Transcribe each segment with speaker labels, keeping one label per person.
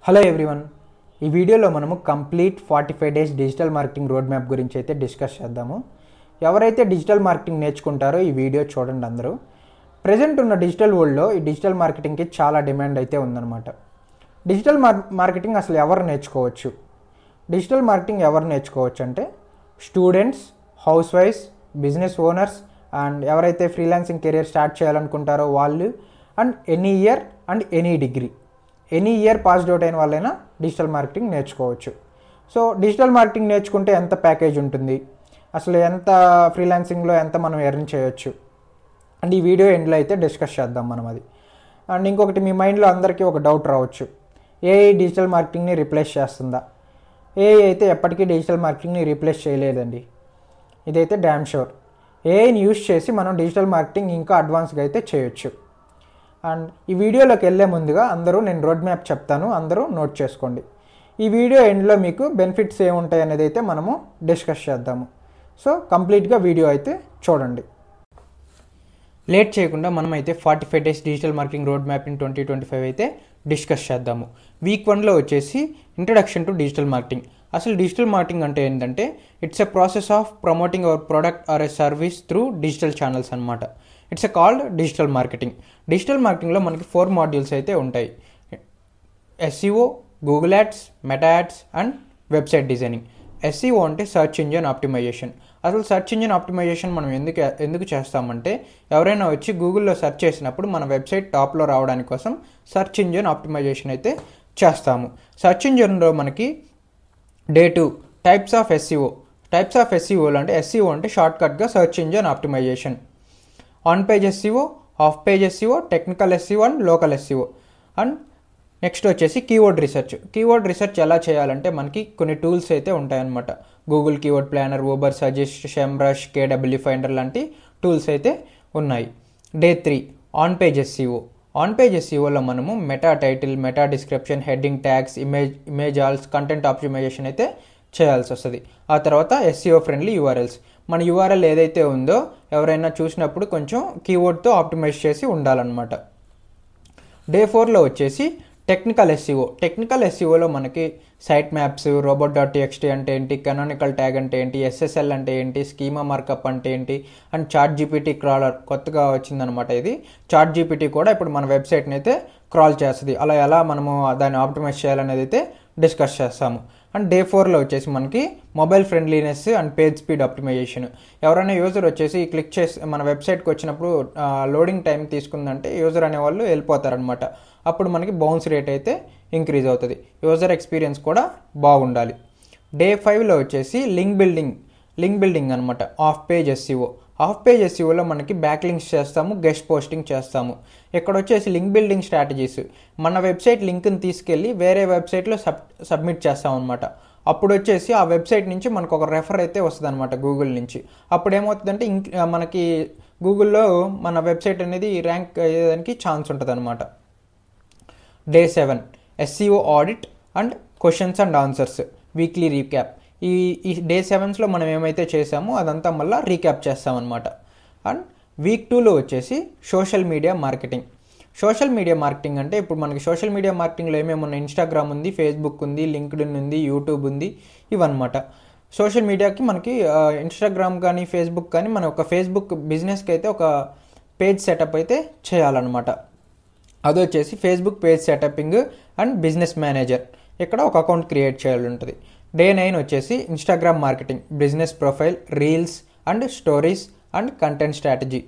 Speaker 1: Hello everyone, ఈ వీడియోలో మనము complete 45 days digital marketing road map గురించి అయితే డిస్కస్ చేద్దాము. ఎవరైతే డిజిటల్ మార్కెటింగ్ నేర్చుకుంటారో ఈ వీడియో చూడండి అందరూ. ప్రజెంట్ ఉన్న డిజిటల్ వరల్డ్లో ఈ డిజిటల్ మార్కెటింగ్కి చాలా డిమాండ్ అయితే ఉందన్నమాట. డిజిటల్ మార్కెటింగ్ అసలు ఎవరు నేర్చుకోవచ్చు? డిజిటల్ మార్కెటింగ్ ఎవరు నేర్చుకోవచ్చు అంటే స్టూడెంట్స్, హౌస్ వైఫ్స్, బిజినెస్ ఓనర్స్ అండ్ ఎవరైతే ఫ్రీలాన్సింగ్ కెరియర్ స్టార్ట్ చేయాలనుకుంటారో వాళ్ళు, and any year and any degree, any year passed out అయిన వాళ్ళైనా డిజిటల్ మార్కెటింగ్ నేర్చుకోవచ్చు. సో డిజిటల్ మార్కెటింగ్ నేర్చుకుంటే ఎంత ప్యాకేజ్ ఉంటుంది, అసలు ఎంత ఫ్రీలాన్సింగ్లో ఎంత మనం ఎర్న్ చేయొచ్చు అండ్ ఈ వీడియో ఎండ్లో అయితే డిస్కస్ చేద్దాం మనం అది. అండ్ ఇంకొకటి, మీ మైండ్లో అందరికీ ఒక డౌట్ రావచ్చు, ఏఐ డిజిటల్ మార్కెటింగ్ని రీప్లేస్ చేస్తుందా? ఏఐ అయితే ఎప్పటికీ డిజిటల్ మార్కెటింగ్ని రీప్లేస్ చేయలేదండి, ఇదైతే డ్యామ్ షూర్. ఏఐని యూస్ చేసి మనం డిజిటల్ మార్కెటింగ్ ఇంకా అడ్వాన్స్గా అయితే చేయొచ్చు. అండ్ ఈ వీడియోలోకి వెళ్ళే ముందుగా నేను రోడ్ మ్యాప్ చెప్తాను, అందరూ నోట్ చేసుకోండి. ఈ వీడియో ఎండ్లో మీకు బెనిఫిట్స్ ఏముంటాయి అనేది అయితే మనము డిస్కస్ చేద్దాము. సో కంప్లీట్గా వీడియో అయితే చూడండి. లేట్ చేయకుండా మనం అయితే 45 days digital marketing road map in 2025 అయితే డిస్కస్ చేద్దాము. వీక్ 1లో వచ్చేసి ఇంట్రడక్షన్ టు డిజిటల్ మార్కెటింగ్. అసలు డిజిటల్ మార్కెటింగ్ అంటే ఏంటంటే it's a process of promoting our product or a service through digital channels అనమాట. It's a called digital marketing. Digital మార్కెటింగ్లో మనకి 4 మాడ్యూల్స్ అయితే ఉంటాయి: SEO, Google ads, meta ads and website designing. SEO అంటే search engine optimization. అసలు search engine optimization మనం ఎందుకు చేస్తామంటే, ఎవరైనా వచ్చి గూగుల్లో సెర్చ్ చేసినప్పుడు మన వెబ్సైట్ టాప్లో రావడానికి కోసం సర్చ్ ఇంజిన్ ఆప్టిమైజేషన్ అయితే చేస్తాము. సర్చ్ ఇంజిన్లో మనకి day 2 types of SEO. Types of ఎస్ఈఓలు అంటే ఎస్ఈఓ అంటే షార్ట్కట్గా search engine optimization. On page SEO, off page SEO, technical SEO and local SEO. And next వచ్చేసి కీవర్డ్ రీసెర్చ్. కీవర్డ్ రీసెర్చ్ ఎలా చేయాలంటే మనకి కొన్ని టూల్స్ అయితే ఉంటాయన్నమాట. Google keyword planner, Ubersuggest, Semrush, KW finder లాంటి టూల్స్ అయితే ఉన్నాయి. Day 3 on page SEO. On page ఎస్ఈఓలో మనము meta title, meta description, heading tags, image ఆల్స్, content optimisation అయితే చేయాల్సి వస్తుంది. ఆ తర్వాత ఎస్ఈఓ ఫ్రెండ్లీ యూఆర్ఎల్స్. మన యూఆర్ఎల్ ఏదైతే ఉందో ఎవరైనా చూసినప్పుడు కొంచెం కీవర్డ్తో ఆప్టిమైజ్ చేసి ఉండాలన్నమాట. డే 4లో వచ్చేసి టెక్నికల్ ఎస్ఈఓ. టెక్నికల్ ఎస్ఈఓలో మనకి సైట్ మ్యాప్స్, robot.txt అంటే ఏంటి, కనానికల్ ట్యాగ్ అంటే ఏంటి, ఎస్ఎస్ఎల్ అంటే ఏంటి, స్కీమా మార్కప్ అంటే ఏంటి అండ్ చాట్ జీపీటీ క్రాలర్ కొత్తగా వచ్చిందనమాట. ఇది చాట్ జీపీటీ కూడా ఇప్పుడు మన వెబ్సైట్ని అయితే క్రాల్ చేస్తుంది. అలా ఎలా మనము దాన్ని ఆప్టిమైజ్ చేయాలనేది అయితే డిస్కస్ చేస్తాము. అండ్ డే 4లో వచ్చేసి మనకి mobile friendliness and page speed optimisation. ఎవరైనా యూజర్ వచ్చేసి క్లిక్ చేసి మన వెబ్సైట్కి వచ్చినప్పుడు లోడింగ్ టైం తీసుకుందంటే యూజర్ అనేవాళ్ళు వెళ్ళిపోతారనమాట. అప్పుడు మనకి బౌన్స్ రేట్ అయితే ఇంక్రీజ్ అవుతుంది. యూజర్ ఎక్స్పీరియన్స్ కూడా బాగుండాలి. డే 5లో వచ్చేసి లింక్ బిల్డింగ్ అనమాట. Off page SEO. Off page ఎస్ఈఓలో మనకి బ్యాక్ లింక్స్ చేస్తాము, గెస్ట్ పోస్టింగ్ చేస్తాము. ఇక్కడ వచ్చేసి లింక్ బిల్డింగ్ స్ట్రాటజీస్. మన వెబ్సైట్ లింక్ని తీసుకెళ్ళి వేరే వెబ్సైట్లో సబ్మిట్ చేస్తాం అనమాట. అప్పుడు వచ్చేసి ఆ వెబ్సైట్ నుంచి మనకు ఒక రెఫర్ అయితే వస్తుంది అనమాట గూగుల్ నుంచి. అప్పుడు ఏమవుతుందంటే మనకి గూగుల్లో మన వెబ్సైట్ అనేది ర్యాంక్ అయ్యేదానికి ఛాన్స్ ఉంటుంది అనమాట. Day 7 SEO audit and questions and answers, weekly recap. ఈ డే 7లో మనం ఏమైతే చేసామో అదంతా మళ్ళీ రీక్యాప్ చేస్తామన్నమాట. అండ్ వీక్ 2లో వచ్చేసి social media marketing. Social media marketing అంటే ఇప్పుడు మనకి సోషల్ మీడియా మార్కెటింగ్లో ఏమేమి ఉన్నాయి, ఇన్స్టాగ్రామ్ ఉంది, ఫేస్బుక్ ఉంది, లింక్డ్ఇన్ ఉంది, యూట్యూబ్ ఉంది, ఇవన్నమాట. సోషల్ మీడియాకి మనకి ఇన్స్టాగ్రామ్ కానీ ఫేస్బుక్ కానీ మన ఒక ఫేస్బుక్ బిజినెస్కి అయితే ఒక పేజ్ సెటప్ అయితే చేయాలన్నమాట. అది వచ్చేసి Facebook page setuping and business manager. ఇక్కడ ఒక అకౌంట్ క్రియేట్ చేయాలి ఉంటుంది. డే 9 వచ్చేసి Instagram marketing, business profile, reels and stories and content strategy.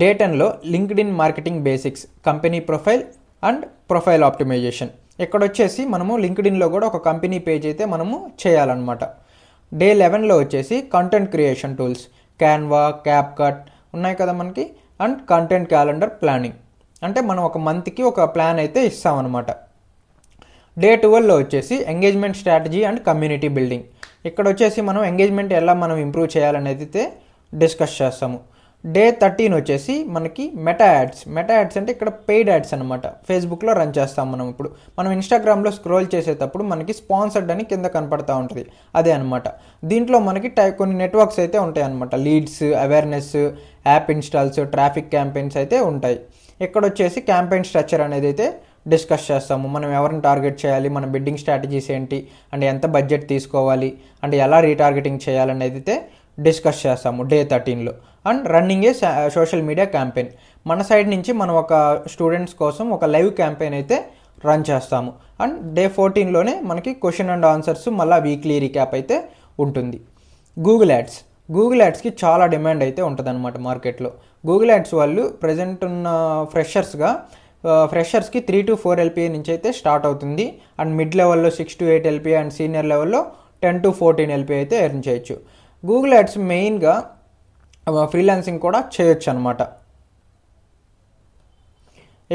Speaker 1: Day 10లో LinkedIn marketing basics, company profile and profile optimization. ఇక్కడ వచ్చేసి మనము లింక్డ్ఇన్లో కూడా ఒక కంపెనీ పేజ్ అయితే మనము చేయాలన్నమాట. డే 11లో వచ్చేసి content creation tools, Canva, CapCut ఉన్నాయి కదా మనకి. అండ్ కంటెంట్ క్యాలెండర్ ప్లానింగ్ అంటే మనం ఒక మంత్కి ఒక ప్లాన్ అయితే ఇస్తామన్నమాట. డే 12లో వచ్చేసి engagement strategy and community building. ఇక్కడ వచ్చేసి మనం ఎంగేజ్మెంట్ ఎలా మనం ఇంప్రూవ్ చేయాలనేది అయితే డిస్కస్ చేస్తాము. డే 13 వచ్చేసి మనకి మెటా యాడ్స్. మెటా యాడ్స్ అంటే ఇక్కడ పెయిడ్ యాడ్స్ అనమాట. ఫేస్బుక్లో రన్ చేస్తాం మనం. ఇప్పుడు మనం ఇన్స్టాగ్రామ్లో స్క్రోల్ చేసేటప్పుడు మనకి స్పాన్సర్డ్ అని కింద కనపడతా ఉంటుంది, అదే అనమాట. దీంట్లో మనకి కొన్ని నెట్వర్క్స్ అయితే ఉంటాయి అనమాట. Leads, awareness, app installs, traffic campaigns అయితే ఉంటాయి. ఇక్కడ వచ్చేసి క్యాంపెయిన్ స్ట్రక్చర్ అనేది అయితే డిస్కస్ చేస్తాము. మనం ఎవరిని టార్గెట్ చేయాలి, మన బిడ్డింగ్ స్ట్రాటజీస్ ఏంటి, అండ్ ఎంత బడ్జెట్ తీసుకోవాలి, అండ్ ఎలా రీటార్గెటింగ్ చేయాలనేది అయితే డిస్కస్ చేస్తాము డే 13లో. And running a social media campaign, మన సైడ్ నుంచి మనం ఒక స్టూడెంట్స్ కోసం ఒక లైవ్ క్యాంపెయిన్ అయితే రన్ చేస్తాము. అండ్ డే 14లోనే మనకి క్వశ్చన్ అండ్ ఆన్సర్స్ మళ్ళీ వీక్లీ రీక్యాప్ అయితే ఉంటుంది. గూగుల్ యాడ్స్కి చాలా డిమాండ్ అయితే ఉంటుంది అనమాట మార్కెట్లో. గూగుల్ యాడ్స్ వాళ్ళు ప్రజెంట్ ఉన్న ఫ్రెషర్స్కి 3 to 4 LPA నుంచి అయితే స్టార్ట్ అవుతుంది. అండ్ మిడ్ లెవెల్లో 6 to 8 LPA అండ్ సీనియర్ లెవెల్లో 10 to 14 LPA అయితే ఎర్న్ చేయొచ్చు. గూగుల్ యాడ్స్ మెయిన్గా ఫ్రీలాన్సింగ్ కూడా చేయొచ్చు అనమాట.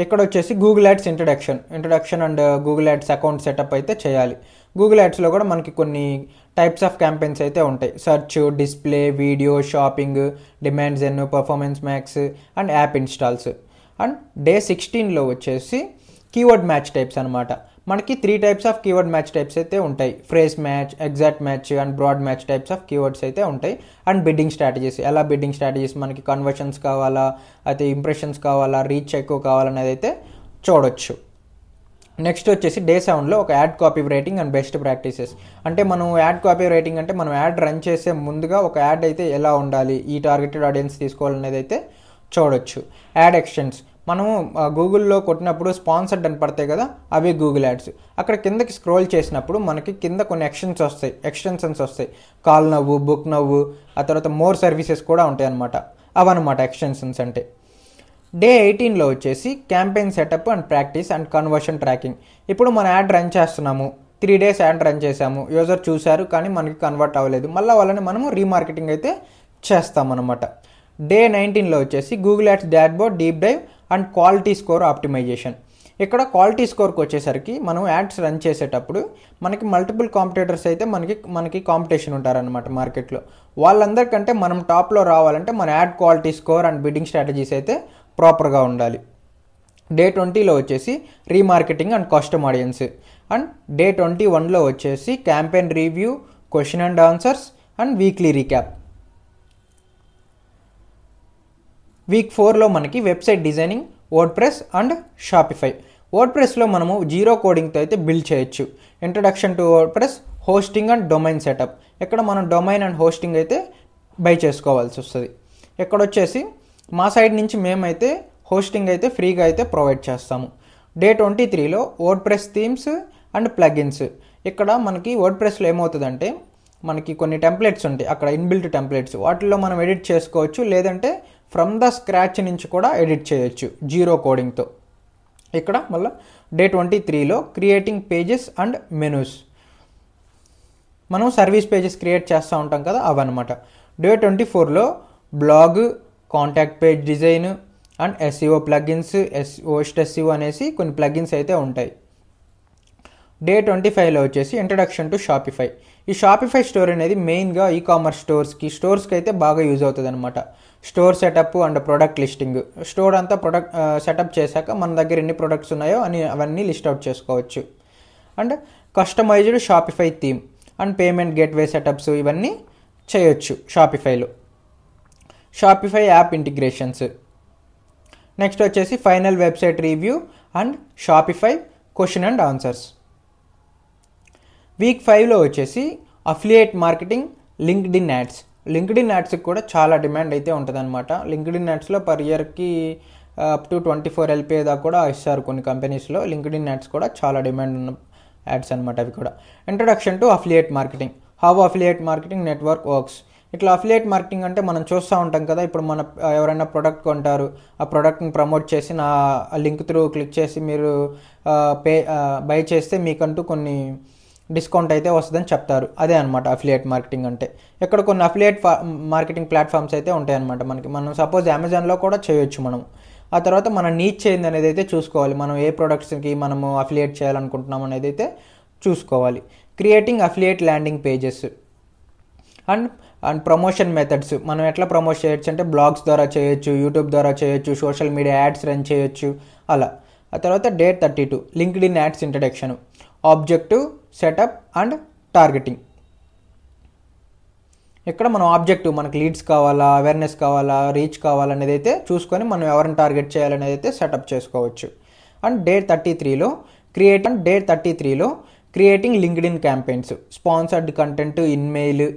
Speaker 1: ఇక్కడ వచ్చేసి Google ads introduction and Google ads account setup అయితే చేయాలి. గూగుల్ యాడ్స్లో కూడా మనకి కొన్ని టైప్స్ ఆఫ్ క్యాంపెయిన్స్ అయితే ఉంటాయి. Search, display, video, shopping, demand gen, performance max and app installs. And day 16లో వచ్చేసి కీవర్డ్ మ్యాచ్ టైప్స్ అనమాట. మనకి 3 types of keyword match types అయితే ఉంటాయి. Phrase match, exact match and broad match types of keywords అయితే ఉంటాయి. And bidding strategies, ఎలా bidding strategies మనకి కన్వర్షన్స్ కావాలా, అయితే ఇంప్రెషన్స్ కావాలా, రీచ్ ఎక్కువ కావాలనేది అయితే చూడొచ్చు. నెక్స్ట్ వచ్చేసి డే 7లో ఒక add copy writing and best practices. అంటే మనం యాడ్ కాపీ రైటింగ్ అంటే మనం యాడ్ రన్ చేసే ముందుగా ఒక యాడ్ అయితే ఎలా ఉండాలి, ఈ టార్గెటెడ్ ఆడియన్స్ తీసుకోవాలనేది అయితే చూడొచ్చు. యాడ్ ఎక్స్టెన్స్, మనము గూగుల్లో కొట్టినప్పుడు స్పాన్సర్డ్ అని పడతాయి కదా, అవి గూగుల్ యాడ్స్. అక్కడ కిందకి స్క్రోల్ చేసినప్పుడు మనకి కింద కొన్ని ఎక్స్టెన్షన్స్ వస్తాయి. కాల్ నవ్వు, బుక్ నవ్వు, ఆ తర్వాత మోర్ సర్వీసెస్ కూడా ఉంటాయి అనమాట. అవన్నమాట ఎక్స్టెన్షన్స్ అంటే. డే 18లో వచ్చేసి campaign setup and practice and conversion tracking. ఇప్పుడు మన యాడ్ రన్ చేస్తున్నాము, 3 days యాడ్ రన్ చేసాము, యూజర్ చూశారు కానీ మనకి కన్వర్ట్ అవ్వలేదు, మళ్ళీ వాళ్ళని మనము రీమార్కెటింగ్ అయితే చేస్తామన్నమాట. డే 19లో వచ్చేసి Google ads dashboard deep dive and quality score optimisation. ఇక్కడ క్వాలిటీ స్కోర్కి వచ్చేసరికి మనం యాడ్స్ రన్ చేసేటప్పుడు మనకి మల్టిపుల్ కాంపిటేటర్స్ అయితే మనకి కాంపిటీషన్ ఉంటారనమాట మార్కెట్లో. వాళ్ళందరికంటే మనం టాప్లో రావాలంటే మన ad quality score and bidding strategies అయితే ప్రాపర్గా ఉండాలి. డే 20లో వచ్చేసి remarketing and custom audience. And day 21లో వచ్చేసి campaign review, question and answers and weekly recap. Week 4లో మనకి website designing, WordPress and Shopify. వర్డ్ప్రెస్లో మనము 0 కోడింగ్తో అయితే బిల్డ్ చేయొచ్చు. Introduction to WordPress, hosting and domain setup. ఇక్కడ మనం డొమైన్ అండ్ హోస్టింగ్ అయితే బై చేసుకోవాల్సి వస్తుంది. ఇక్కడ వచ్చేసి మా సైడ్ నుంచి మేమైతే హోస్టింగ్ అయితే ఫ్రీగా అయితే ప్రొవైడ్ చేస్తాము. డే 23లో వర్డ్ప్రెస్ థీమ్స్ అండ్ ప్లగిన్స్. ఇక్కడ మనకి వర్డ్ప్రెస్లో ఏమవుతుందంటే మనకి కొన్ని టెంప్లెట్స్ ఉంటాయి, అక్కడ ఇన్బిల్ట్ టెంప్లెట్స్, వాటిల్లో మనం ఎడిట్ చేసుకోవచ్చు, లేదంటే ఫ్రమ్ ద స్క్రాచ్ నుంచి కూడా ఎడిట్ చేయొచ్చు 0 కోడింగ్తో. ఇక్కడ మళ్ళీ డే 23లో క్రియేటింగ్ పేజెస్ అండ్ మెనూస్. మనం సర్వీస్ పేజెస్ క్రియేట్ చేస్తూ ఉంటాం కదా, అవన్నమాట. డే 24లో blog, contact page design and SEO plugins, host SEO అనేసి కొన్ని ప్లగిన్స్ అయితే ఉంటాయి. డే 25లో వచ్చేసి ఇంట్రడక్షన్ టు షాపిఫై. ఈ షాపిఫై స్టోర్ అనేది మెయిన్గా ఈకామర్స్ స్టోర్స్కి అయితే బాగా యూజ్ అవుతుంది అనమాట. Store setup and product listing. Store అంతా ప్రొడక్ట్ సెటప్ చేశాక మన దగ్గర ఎన్ని ప్రొడక్ట్స్ ఉన్నాయో అవన్నీ లిస్ట్ అవుట్ చేసుకోవచ్చు. And customized Shopify theme and payment gateway setups ఇవన్నీ చేయొచ్చు షాపిఫైలో. Shopify app integrations. నెక్స్ట్ వచ్చేసి final website review and Shopify question and answers. Week 5లో వచ్చేసి అఫిలియేట్ మార్కెటింగ్, లింక్డ్ఇన్ యాడ్స్కి కూడా చాలా డిమాండ్ అయితే ఉంటుంది అనమాట. లింక్డ్ఇన్ యాడ్స్లో పర్ ఇయర్కి అప్ టు 24 LPA దాకా కూడా ఇస్తారు కొన్ని కంపెనీస్లో. లింక్డ్ఇన్ యాడ్స్ కూడా చాలా డిమాండ్ ఉన్న యాడ్స్ అనమాట అవి కూడా. Introduction to affiliate marketing, how affiliate marketing network works. ఇట్లా అఫిలియేట్ మార్కెటింగ్ అంటే మనం చూస్తూ ఉంటాం కదా, ఇప్పుడు మన ఎవరైనా ప్రోడక్ట్ కొంటారు, ఆ ప్రోడక్ట్ని ప్రమోట్ చేసి నా లింక్ త్రూ క్లిక్ చేసి మీరు బై చేస్తే మీకంటూ కొన్ని డిస్కౌంట్ అయితే వస్తుందని చెప్తారు. అదే అనమాట అఫిలియేట్ మార్కెటింగ్ అంటే. ఇక్కడ కొన్ని అఫిలియేట్ మార్కెటింగ్ ప్లాట్ఫామ్స్ అయితే ఉంటాయన్నమాట మనకి. మనం సపోజ్ అమెజాన్లో కూడా చేయొచ్చు మనం. ఆ తర్వాత మన నీచ్ ఏంది అనేది అయితే చూసుకోవాలి, మనం ఏ ప్రొడక్ట్స్కి మనము అఫిలియేట్ చేయాలనుకుంటున్నాం అనేది అయితే చూసుకోవాలి. Creating affiliate landing pages and promotion methods. మనం ఎట్లా ప్రమోట్ చేయొచ్చు అంటే బ్లాగ్స్ ద్వారా చేయొచ్చు, యూట్యూబ్ ద్వారా చేయొచ్చు, సోషల్ మీడియా యాడ్స్ రన్ చేయొచ్చు అలా. ఆ తర్వాత day 32 LinkedIn ads introduction, objective, setup and targeting. ఇక్కడ మనం ఆబ్జెక్టివ్, మనకి లీడ్స్ కావాలా, అవేర్నెస్ కావాలా, రీచ్ కావాలనేది అయితే చూసుకొని మనం ఎవరిని టార్గెట్ చేయాలనేది అయితే సెటప్ చేసుకోవచ్చు. అండ్ డే 33లో creating LinkedIn campaigns, sponsored content, inmail,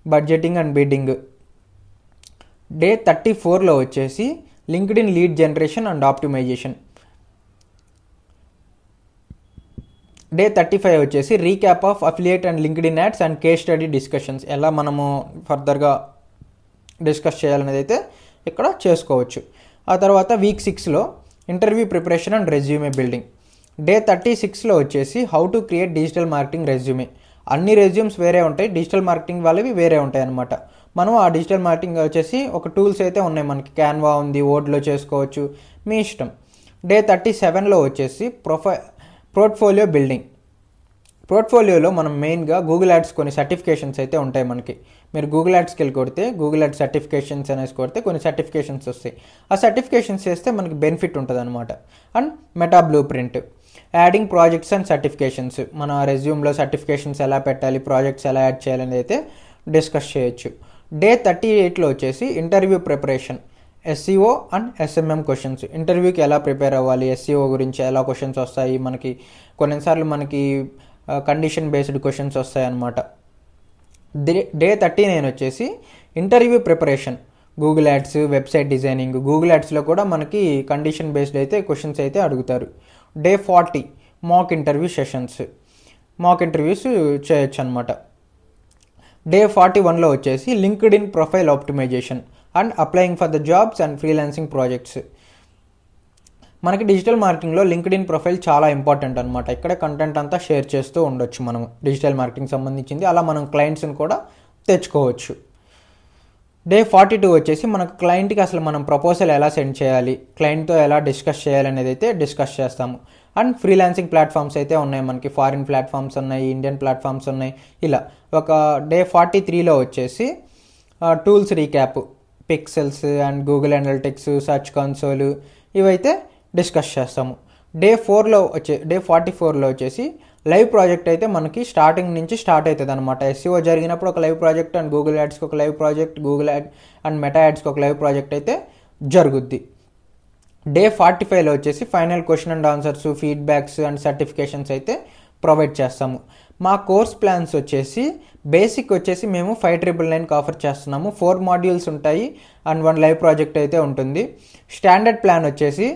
Speaker 1: budgeting and bidding. Day 34లో వచ్చేసి LinkedIn lead generation and optimization. Day 35 వచ్చేసి recap of affiliate and LinkedIn ads and case study discussions, ఎలా మనము ఫర్దర్గా డిస్కస్ చేయాలనేది అయితే ఇక్కడ చేసుకోవచ్చు. ఆ తర్వాత వీక్ 6లో interview preparation and resume building. Day 36లో వచ్చేసి how to create digital marketing resume. అన్ని రెజ్యూమ్స్ వేరే ఉంటాయి, డిజిటల్ మార్కెటింగ్ వాళ్ళవి వేరే ఉంటాయి అన్నమాట. మనం ఆ డిజిటల్ మార్కెటింగ్ వచ్చేసి ఒక టూల్స్ అయితే ఉన్నాయి మనకి, క్యాన్వా ఉంది, వర్డ్లో చేసుకోవచ్చు, మీ ఇష్టం. డే 37లో వచ్చేసి పోర్ట్ఫోలియో బిల్డింగ్. పోర్ట్ఫోలియోలో మనం మెయిన్గా గూగుల్ యాడ్స్ కొన్ని సర్టిఫికేషన్స్ అయితే ఉంటాయి మనకి. మీరు గూగుల్ యాడ్స్కి వెళ్ళి కొడితే గూగుల్ యాడ్స్ సర్టిఫికేషన్స్ అనేసి కొడితే కొన్ని సర్టిఫికేషన్స్ వస్తాయి. ఆ సర్టిఫికేషన్స్ చేస్తే మనకి బెనిఫిట్ ఉంటుంది అనమాట. And meta blue print, adding projects and certifications, మన రెజ్యూమ్లో సర్టిఫికేషన్స్ ఎలా పెట్టాలి, ప్రాజెక్ట్స్ ఎలా యాడ్ చేయాలని అయితే డిస్కస్ చేయొచ్చు. డే 38లో వచ్చేసి interview preparation, SCO and SMM questions. ఇంటర్వ్యూకి ఎలా ప్రిపేర్ అవ్వాలి, ఎస్సీఓ గురించి ఎలా క్వశ్చన్స్ వస్తాయి మనకి, కొన్నిసార్లు మనకి కండిషన్ బేస్డ్ క్వశ్చన్స్ వస్తాయి అన్నమాట. డే 39 వచ్చేసి interview preparation, Google ads, website designing. Google యాడ్స్లో కూడా మనకి కండిషన్ బేస్డ్ అయితే క్వశ్చన్స్ అయితే అడుగుతారు. Day 40 mock interview sessions, mock interviews చేయొచ్చు అనమాట. డే 41లో వచ్చేసి LinkedIn profile optimization and applying for the jobs and freelancing projects. మనకి డిజిటల్ మార్కెటింగ్లో లింక్డ్ఇన్ ప్రొఫైల్ చాలా ఇంపార్టెంట్ అనమాట. ఇక్కడ కంటెంట్ అంతా షేర్ చేస్తూ ఉండొచ్చు మనం, డిజిటల్ మార్కెటింగ్ సంబంధించింది. అలా మనం క్లయింట్స్ని కూడా తెచ్చుకోవచ్చు. డే 42 వచ్చేసి మనకు క్లయింట్కి అసలు మనం ప్రపోజల్ ఎలా సెండ్ చేయాలి, క్లయింట్తో ఎలా డిస్కస్ చేయాలి అనేది అయితే డిస్కస్ చేస్తాము. అండ్ ఫ్రీలాన్సింగ్ ప్లాట్ఫామ్స్ అయితే ఉన్నాయి మనకి, ఫారిన్ ప్లాట్ఫామ్స్ ఉన్నాయి, ఇండియన్ ప్లాట్ఫామ్స్ ఉన్నాయి. ఇలా ఒక డే 43లో వచ్చేసి tools recap, pixels and Google analytics, search console, ఇవైతే డిస్కస్ చేస్తాము. డే 44లో వచ్చేసి లైవ్ ప్రాజెక్ట్ అయితే మనకి స్టార్టింగ్ నుంచి స్టార్ట్ అవుతుంది అనమాట. ఎస్సీఓ జరిగినప్పుడు ఒక లైవ్ ప్రాజెక్ట్, అండ్ గూగుల్ యాడ్స్కి ఒక live project, Google ad and meta యాడ్స్కి ఒక లైవ్ ప్రాజెక్ట్ అయితే జరుగుద్ది. డే 45లో వచ్చేసి final question and answers, feedbacks and certifications అయితే ప్రొవైడ్ చేస్తాము. మా కోర్స్ ప్లాన్స్ వచ్చేసి బేసిక్ వచ్చేసి మేము 5,999కి ఆఫర్ చేస్తున్నాము. 4 మాడ్యూల్స్ ఉంటాయి అండ్ 1 లైవ్ ప్రాజెక్ట్ అయితే ఉంటుంది. స్టాండర్డ్ ప్లాన్ వచ్చేసి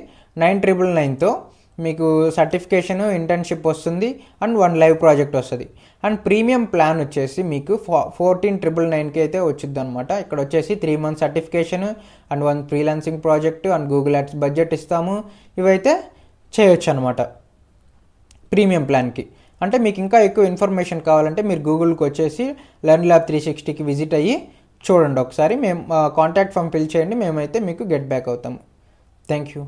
Speaker 1: 9,999తో మీకు సర్టిఫికేషన్, ఇంటర్న్షిప్ వస్తుంది అండ్ 1 లైవ్ ప్రాజెక్ట్ వస్తుంది. అండ్ ప్రీమియం ప్లాన్ వచ్చేసి మీకు 14,999కి అయితే వచ్చింది అనమాట. ఇక్కడ వచ్చేసి 3 months certification and 1 freelancing project and Google ads budget ఇస్తాము. ఇవైతే చేయొచ్చు అనమాట ప్రీమియం ప్లాన్కి. అంటే మీకు ఇంకా ఎక్కువ ఇన్ఫర్మేషన్ కావాలంటే మీరు గూగుల్కి వచ్చేసి LearnLab 360కి విజిట్ అయ్యి చూడండి ఒకసారి. మేము కాంటాక్ట్ ఫామ్ ఫిల్ చేయండి, మేమైతే మీకు గెట్ బ్యాక్ అవుతాము. Thank you.